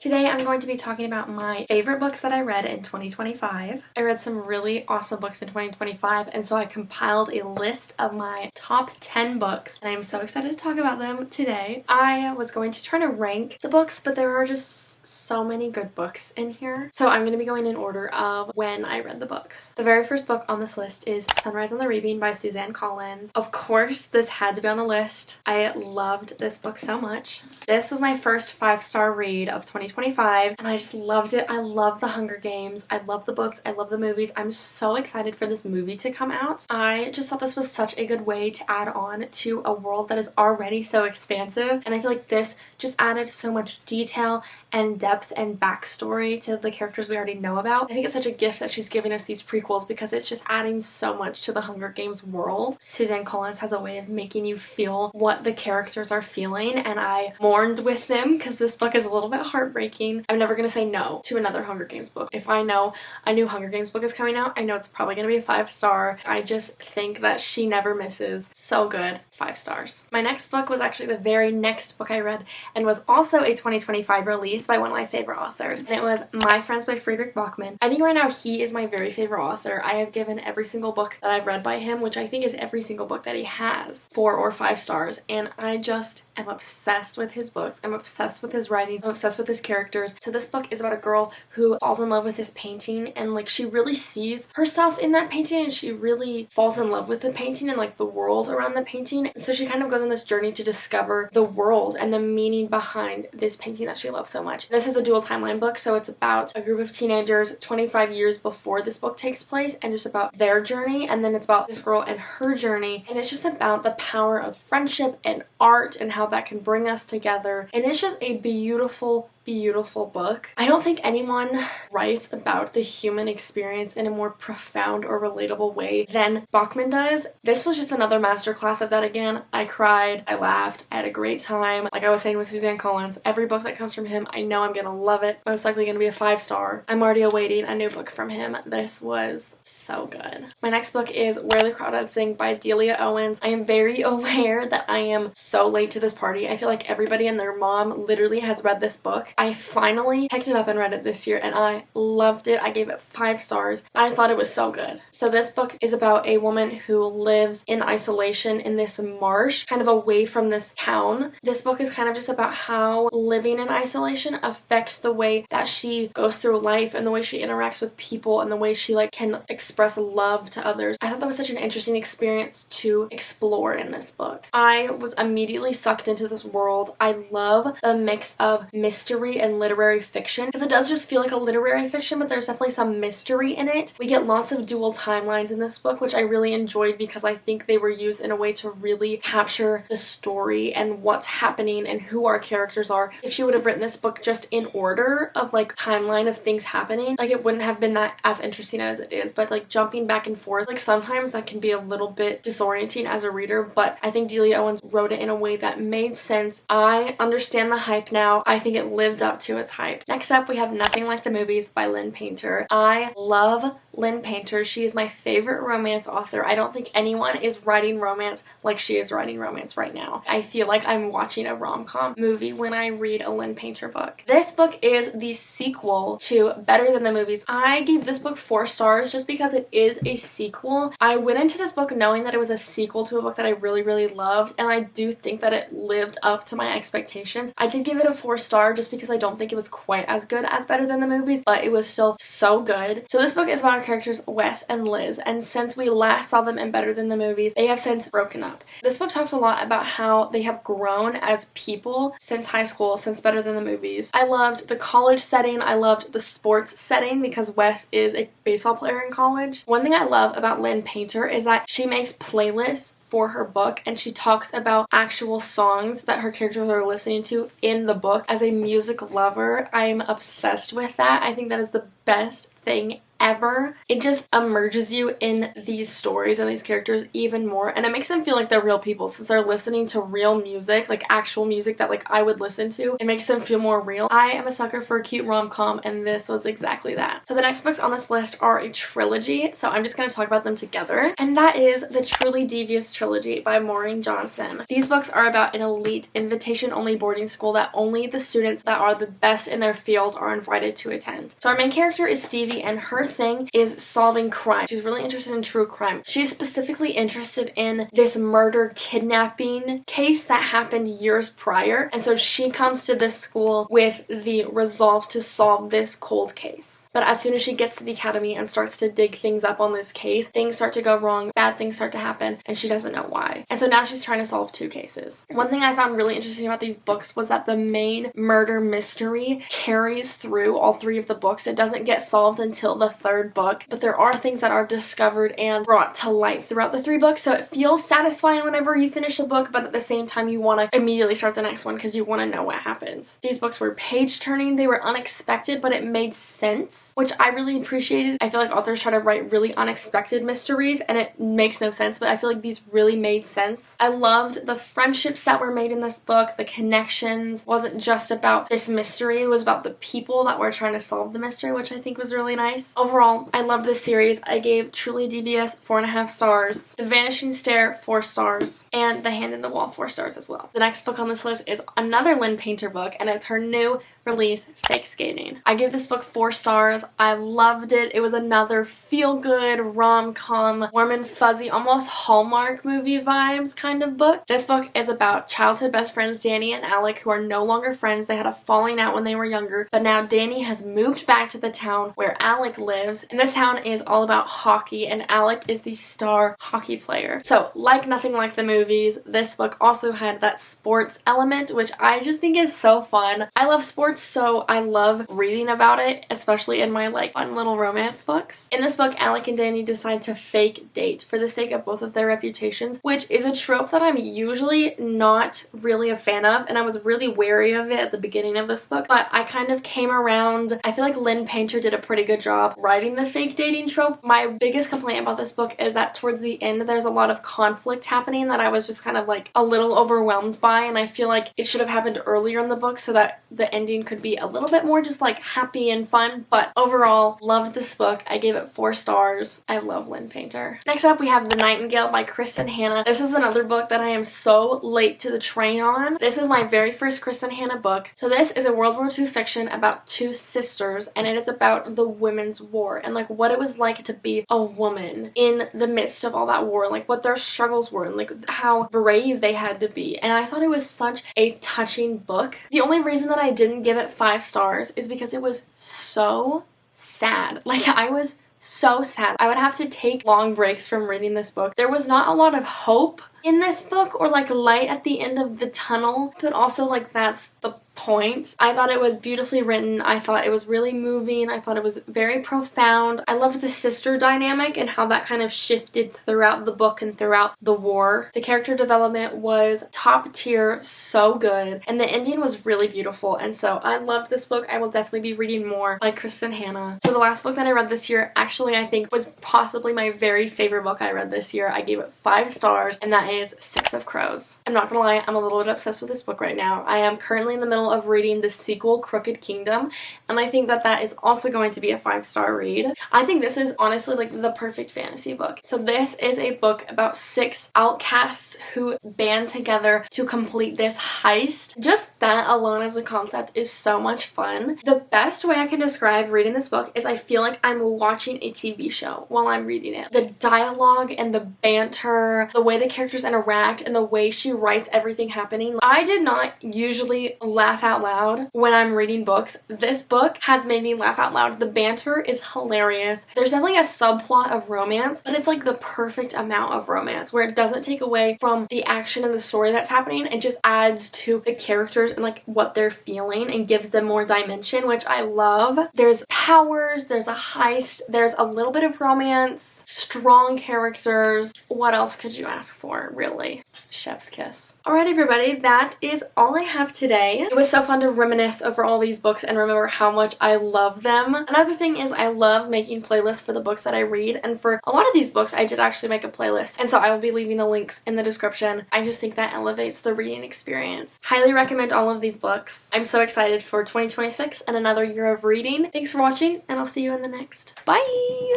Today I'm going to be talking about my favorite books that I read in 2025. I read some really awesome books in 2025, and so I compiled a list of my top 10 books, and I'm so excited to talk about them today. I was going to try to rank the books, but there are just so many good books in here, so I'm going to be going in order of when I read the books. The very first book on this list is Sunrise on the Reaping by Suzanne Collins. Of course, this had to be on the list. I loved this book so much. This was my first 5-star read of 2025, and I just loved it. I love the Hunger Games. I love the books. I love the movies. I'm so excited for this movie to come out. I just thought this was such a good way to add on to a world that is already so expansive, and I feel like this just added so much detail and depth and backstory to the characters we already know about. I think it's such a gift that she's giving us these prequels because it's just adding so much to the Hunger Games world. Suzanne Collins has a way of making you feel what the characters are feeling, and I mourned with them because this book is a little bit heartbreaking. I'm never going to say no to another Hunger Games book. If I know a new Hunger Games book is coming out, I know it's probably going to be a 5-star. I just think that she never misses. So good. 5 stars. My next book was actually the very next book I read and was also a 2025 release by one of my favorite authors, and it was My Friends by Fredrik Backman. I think right now he is my very favorite author. I have given every single book that I've read by him, which I think is every single book that he has, 4 or 5 stars, and I just am obsessed with his books. I'm obsessed with his writing. I'm obsessed with his characters. So this book is about a girl who falls in love with this painting, and like she really sees herself in that painting, and she really falls in love with the painting and like the world around the painting. So she kind of goes on this journey to discover the world and the meaning behind this painting that she loves so much. This is a dual timeline book, so it's about a group of teenagers 25 years before this book takes place and just about their journey, and then it's about this girl and her journey, and it's just about the power of friendship and art and how that can bring us together, and it's just a beautiful book. I don't think anyone writes about the human experience in a more profound or relatable way than Backman does. This was just another masterclass of that again. I cried, I laughed, I had a great time. Like I was saying with Suzanne Collins, every book that comes from him, I know I'm gonna love it. Most likely gonna be a 5-star. I'm already awaiting a new book from him. This was so good. My next book is Where the Crawdads Sing by Delia Owens. I am very aware that I am so late to this party. I feel like everybody and their mom literally has read this book. I finally picked it up and read it this year, and I loved it. I gave it 5 stars. I thought it was so good. So this book is about a woman who lives in isolation in this marsh, kind of away from this town. This book is kind of just about how living in isolation affects the way that she goes through life and the way she interacts with people and the way she can express love to others. I thought that was such an interesting experience to explore in this book. I was immediately sucked into this world. I love the mix of mystery and literary fiction, because it does just feel like a literary fiction, but there's definitely some mystery in it. We get lots of dual timelines in this book, which I really enjoyed because I think they were used in a way to really capture the story and what's happening and who our characters are. If she would have written this book just in order of timeline of things happening, it wouldn't have been that as interesting as it is. But jumping back and forth, sometimes that can be a little bit disorienting as a reader, but I think Delia Owens wrote it in a way that made sense. I understand the hype now. I think it lived up to its hype. Next up, we have Nothing Like the Movies by Lynn Painter. I love Lynn Painter. She is my favorite romance author. I don't think anyone is writing romance like she is writing romance right now. I feel like I'm watching a rom-com movie when I read a Lynn Painter book. This book is the sequel to Better Than the Movies. I gave this book 4 stars just because it is a sequel. I went into this book knowing that it was a sequel to a book that I really loved, and I do think that it lived up to my expectations. I did give it a 4-star just because I don't think it was quite as good as Better Than the Movies, but it was still so good. So this book is about our characters Wes and Liz, and since we last saw them in Better Than the Movies, they have since broken up. This book talks a lot about how they have grown as people since high school, since Better Than the Movies. I loved the college setting. I loved the sports setting because Wes is a baseball player in college. One thing I love about Lynn Painter is that she makes playlists for her book, and she talks about actual songs that her characters are listening to in the book. As a music lover, I'm obsessed with that. I think that is the best thing ever. It just immerses you in these stories and these characters even more, and it makes them feel like they're real people since they're listening to real music, like actual music that like I would listen to. It makes them feel more real. I am a sucker for a cute rom-com, and this was exactly that. So the next books on this list are a trilogy, so I'm just going to talk about them together, and that is the Truly Devious trilogy by Maureen Johnson. These books are about an elite invitation-only boarding school that only the students that are the best in their field are invited to attend. So our main character is Stevie, and her thing is solving crime. She's really interested in true crime. She's specifically interested in this murder kidnapping case that happened years prior, and so she comes to this school with the resolve to solve this cold case. But as soon as she gets to the academy and starts to dig things up on this case, things start to go wrong, bad things start to happen, and she doesn't know why. And so now she's trying to solve 2 cases. One thing I found really interesting about these books was that the main murder mystery carries through all 3 of the books. It doesn't get solved until the 3rd book, but there are things that are discovered and brought to light throughout the 3 books, so it feels satisfying whenever you finish a book, but at the same time you want to immediately start the next one because you want to know what happens. These books were page-turning, they were unexpected, but it made sense, which I really appreciated. I feel like authors try to write really unexpected mysteries and it makes no sense, but I feel like these really made sense. I loved the friendships that were made in this book. The connections wasn't just about this mystery, it was about the people that were trying to solve the mystery, which I think was really nice. Overall, I loved this series. I gave Truly Devious 4.5 stars, The Vanishing Stare 4 stars, and The Hand in the Wall 4 stars as well. The next book on this list is another Lynn Painter book, and it's her new release, Fake Skating. I gave this book 4 stars. I loved it. It was another feel-good, rom-com, warm and fuzzy, almost Hallmark movie vibes kind of book. This book is about childhood best friends Danny and Alec who are no longer friends. They had a falling out when they were younger, but now Danny has moved back to the town where Alec lives, and this town is all about hockey, and Alec is the star hockey player. So, like nothing like the movies, this book also had that sports element, which I just think is so fun. I love sports, so I love reading about it, especially in my like fun little romance books. In this book, Alec and Danny decide to fake date for the sake of both of their reputations, which is a trope that I'm usually not really a fan of, and I was really wary of it at the beginning of this book, but I kind of came around. I feel like Lynn Painter did a pretty good job writing the fake dating trope. My biggest complaint about this book is that towards the end there's a lot of conflict happening that I was just kind of like a little overwhelmed by, and I feel like it should have happened earlier in the book so that the ending could be a little bit more just like happy and fun. But overall, loved this book. I gave it 4 stars. I love Lynn Painter. Next up, we have The Nightingale by Kristin Hannah. This is another book that I am so late to the train on. This is my very first Kristin Hannah book. So this is a World War II fiction about 2 sisters, and it is about the Women's War and like what it was like to be a woman in the midst of all that war, like what their struggles were and like how brave they had to be. And I thought it was such a touching book. The only reason that I didn't give it 5 stars is because it was so sad. Like, I was so sad. I would have to take long breaks from reading this book. There was not a lot of hope in this book or like light at the end of the tunnel, but also like that's the point. I thought it was beautifully written. I thought it was really moving. I thought it was very profound. I loved the sister dynamic and how that kind of shifted throughout the book and throughout the war. The character development was top tier, so good, and the ending was really beautiful, and so I loved this book. I will definitely be reading more by Kristin Hannah. So the last book that I read this year actually I think was possibly my very favorite book I read this year. I gave it 5 stars, and that is 6 of Crows. I'm not gonna lie, I'm a little bit obsessed with this book right now. I am currently in the middle of reading the sequel, Crooked Kingdom, and I think that that is also going to be a 5-star read. I think this is honestly like the perfect fantasy book. So this is a book about 6 outcasts who band together to complete this heist. Just that alone as a concept is so much fun. The best way I can describe reading this book is I feel like I'm watching a TV show while I'm reading it. The dialogue and the banter, the way the characters interact, and the way she writes everything happening. I did not usually laugh out loud when I'm reading books. This book has made me laugh out loud. The banter is hilarious. There's definitely a subplot of romance, but it's like the perfect amount of romance where it doesn't take away from the action and the story that's happening. It just adds to the characters and like what they're feeling and gives them more dimension, which I love. There's powers, there's a heist, there's a little bit of romance, strong characters. What else could you ask for, really? Chef's kiss. Alright everybody, that is all I have today. It was so fun to reminisce over all these books and remember how much I love them. Another thing is I love making playlists for the books that I read, and for a lot of these books I did actually make a playlist, and so I will be leaving the links in the description. I just think that elevates the reading experience. Highly recommend all of these books. I'm so excited for 2026 and another year of reading. Thanks for watching, and I'll see you in the next. Bye!